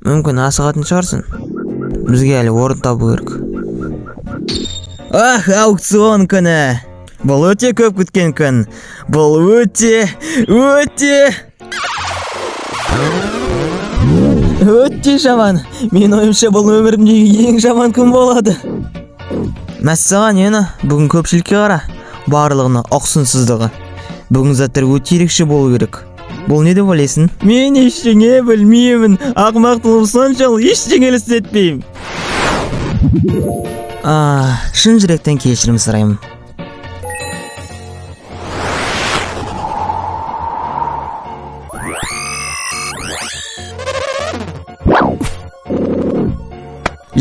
Мүмкін асығатын шығарсың. Бізге әлі орын табу керек. Аукцион күні. Бұл өте көп күткен күн. Бұл өте жаман. Мен ойымша бұл өмірімдегі ең жаман күн болады. Мәссаған ені, бүгін көпшілікке қара. Барлығына ұқсынсыздығы. Бүгін заттар өте ерекше болу керек. Бұл не деп ойлайсың? Мен ештеңе білмеймін. Ақымақтылығым соншалық ештеңе елестетпеймін. Шын жүректен кешірім сұраймын.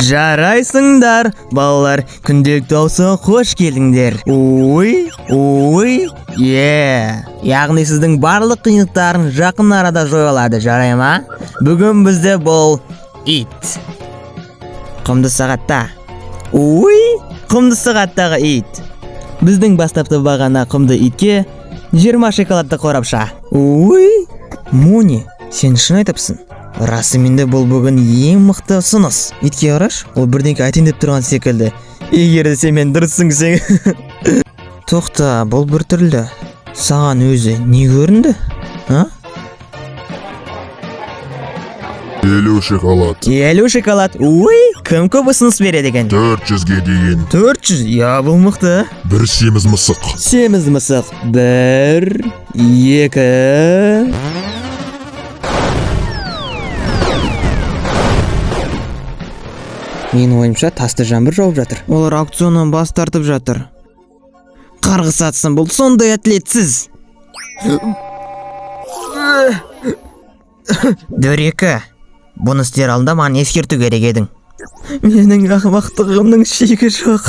Жарайсыңдар, балалар, күнделікті ауысыға қош келдіңдер. Яғни сіздің барлық қиындықтарын жақын арада жойылады, жарай ма? Бүгін бізде бұл ит. Құмды сағатта. Құмды сағаттағы ит. Біздің бастапты бағана құмды итке 20 шоколадты қорапша. Муни, сен шын айтыпсың? Расымен бұл бүгін ең мықты ұсыныс. Итке қараш, ол бірдеңке айтайын деп тұрған секілді. Егер де сен дұрыссың сен. Тоқта, бұл бір түрлі. Саған өзі не көрінді? 50 шоколад. 50 шоколад. Кім көп ұсыныс береді екен? 400-ге дейін. 400? Бұл мықты. Бір семіз мысық. Семіз мысық. 1, 2... Мен ойымша тасты жаңбыр жауып жатыр. Олар аукционнан бас тартып жатыр. Қарғыс атсын, бұл сондай әтлетсіз. Дөрекі, бұны істер алдында маған ескерту керек едің. Менің ақымақтығымның шегі жоқ.